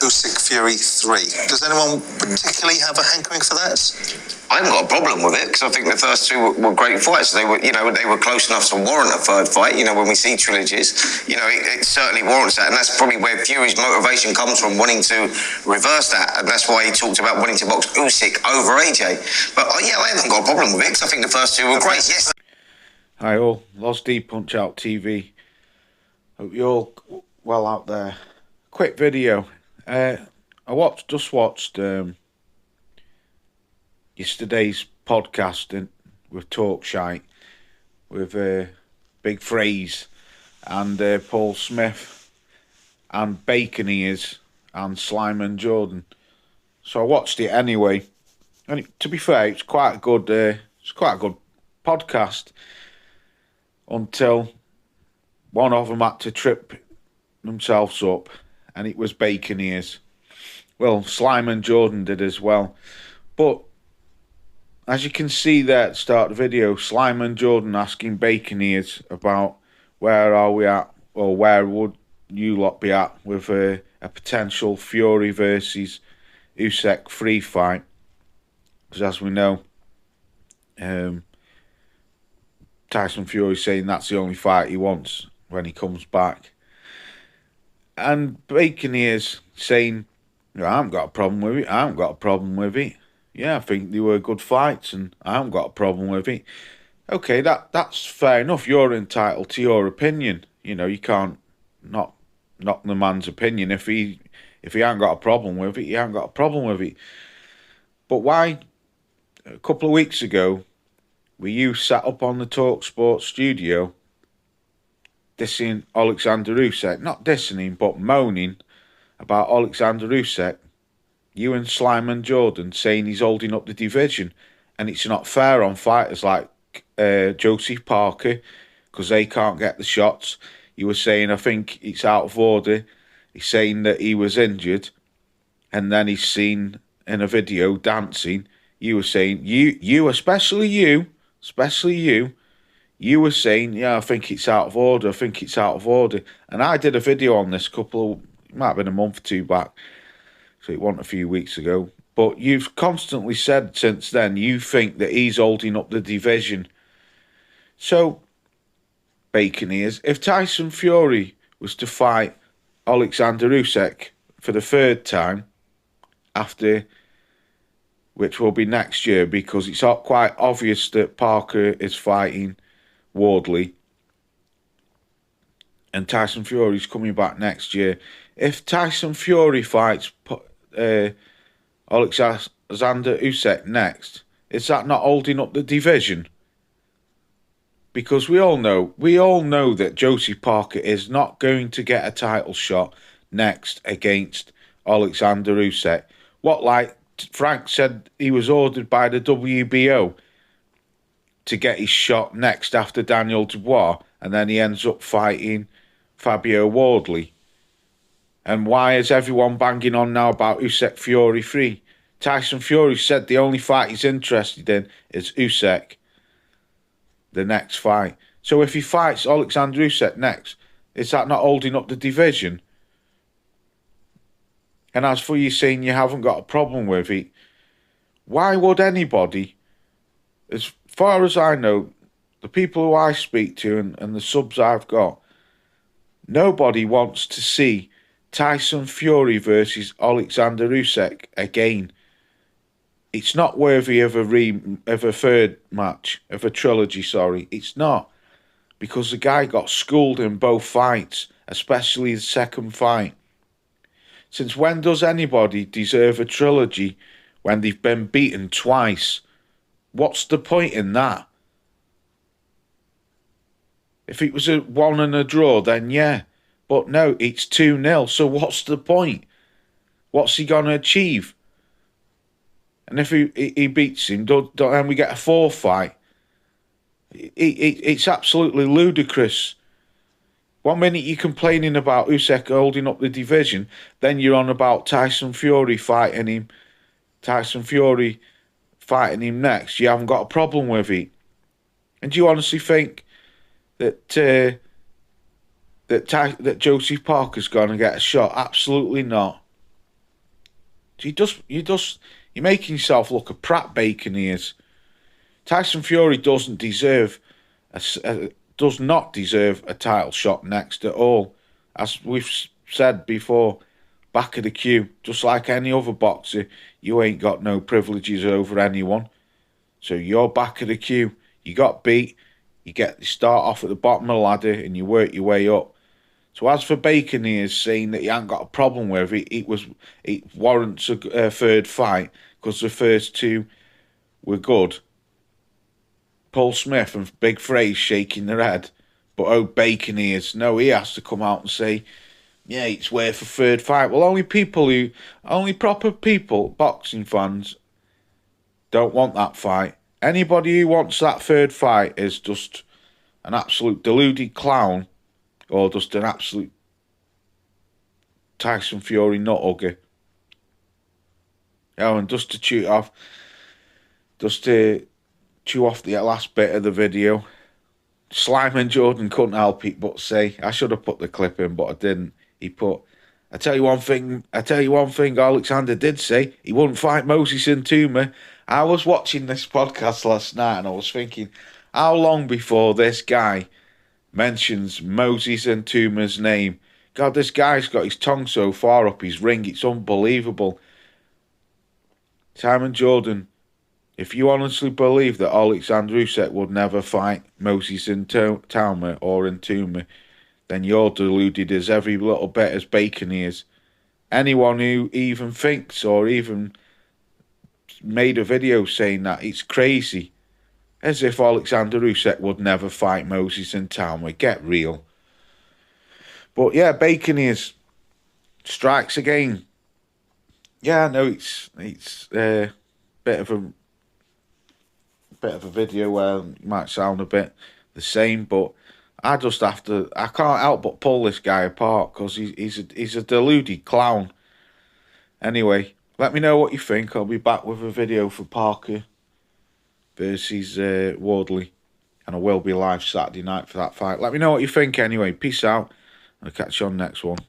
Usyk Fury 3. Does anyone particularly have a hankering for that? I haven't got a problem with it because I think the first two were great fights. They were close enough to warrant a third fight. When we see trilogies, it certainly warrants that, and that's probably where Fury's motivation comes from, wanting to reverse that, and that's why he talked about wanting to box Usyk over AJ. But I haven't got a problem with it because I think the first two were great. Yes. Hi all, Lost D Punch Out TV. Hope you're all well out there. Quick video. I just watched yesterday's podcast with Talk Shite with Big Phrase and Paul Smith and Bacon Ears and Slime and Jordan. So I watched it anyway, and to be fair, it's quite a good podcast until one of them had to trip themselves up, and it was Bacon Ears. Well, Slime and Jordan did as well, but as you can see there at the start of the video, Slime and Jordan asking Bacon Ears about where are we at, or where would you lot be at with a potential Fury versus Usyk free fight, because as we know, Tyson Fury saying that's the only fight he wants when he comes back. And Bacon Ears saying, I haven't got a problem with it. Yeah, I think they were good fights and I haven't got a problem with it. Okay, that's fair enough. You're entitled to your opinion. You can't knock the man's opinion. If he hasn't got a problem with it, he hasn't got a problem with it. But why, a couple of weeks ago, were you sat up on the TalkSport studio dissing Alexander Usyk? Not dissing him, but moaning about Alexander Usyk. You and Slime and Jordan saying he's holding up the division, and it's not fair on fighters like Josie Parker because they can't get the shots. You were saying, I think it's out of order. He's saying that he was injured, and then he's seen in a video dancing. You were saying, you especially you were saying, yeah, I think it's out of order. And I did a video on this it might have been a month or two back, so it wasn't a few weeks ago. But you've constantly said since then you think that he's holding up the division. So, Bacon Ears, if Tyson Fury was to fight Alexander Usyk for the third time, which will be next year, because it's quite obvious that Parker is fighting Wardley and Tyson Fury's coming back next year. If Tyson Fury fights Alexander Usyk next, is that not holding up the division? Because we all know that Josie Parker is not going to get a title shot next against Alexander Usyk. Like Frank said, he was ordered by the WBO to get his shot next after Daniel Dubois, and then he ends up fighting Fabio Wardley. And why is everyone banging on now about Usyk Fury 3? Tyson Fury said the only fight he's interested in is Usyk, the next fight. So if he fights Alexander Usyk next, is that not holding up the division? And as for you saying you haven't got a problem with it, why would anybody, as far as I know, the people who I speak to and the subs I've got, nobody wants to see Tyson Fury versus Alexander Usyk again. It's not worthy of a third match, of a trilogy, sorry. It's not. Because the guy got schooled in both fights, especially the second fight. Since when does anybody deserve a trilogy when they've been beaten twice? What's the point in that? If it was a 1 and a draw, then yeah. But no, it's 2-0, so what's the point? What's he going to achieve? And if he beats him, then we get a fourth fight. It's absolutely ludicrous. 1 minute you're complaining about Usyk holding up the division, then you're on about Tyson Fury fighting him next. You haven't got a problem with it. And do you honestly think that Josie Parker's going to get a shot? Absolutely not. You're making yourself look a prat, Bacon ears. Tyson Fury does not deserve a title shot next at all. As we've said before, back of the queue, just like any other boxer, you ain't got no privileges over anyone. So you're back of the queue. You got beat. You start off at the bottom of the ladder and you work your way up. So as for Bacon ears saying that he ain't got a problem with it, it warrants a third fight because the first two were good. Paul Smith and Big Fraze shaking their head. But Bacon ears, no, he has to come out and say, yeah, it's worth a third fight. Well, only proper people, boxing fans, don't want that fight. Anybody who wants that third fight is just an absolute deluded clown or just an absolute Tyson Fury nuthugger. Oh, and just to chew off the last bit of the video, Slime and Jordan couldn't help it but say, I should have put the clip in, but I didn't. He put, I tell you one thing, Alexander did say, he wouldn't fight Moses Ntuma. I was watching this podcast last night and I was thinking, how long before this guy mentions Moses Ntuma's name? God, this guy's got his tongue so far up his ring, it's unbelievable. Simon Jordan, if you honestly believe that Alexander Usyk would never fight Moses Ntuma or Ntuma, then you're deluded as every little bit as Bacon is. Anyone who even thinks or even made a video saying that, it's crazy. As if Alexander Usyk would never fight Moses Ntuma. Get real. But yeah, Bacon is strikes again. Yeah, I know it's a bit of a video where it might sound a bit the same, but I can't help but pull this guy apart because he's a deluded clown. Anyway, let me know what you think. I'll be back with a video for Parker versus Wardley, and I will be live Saturday night for that fight. Let me know what you think anyway. Peace out. I'll catch you on the next one.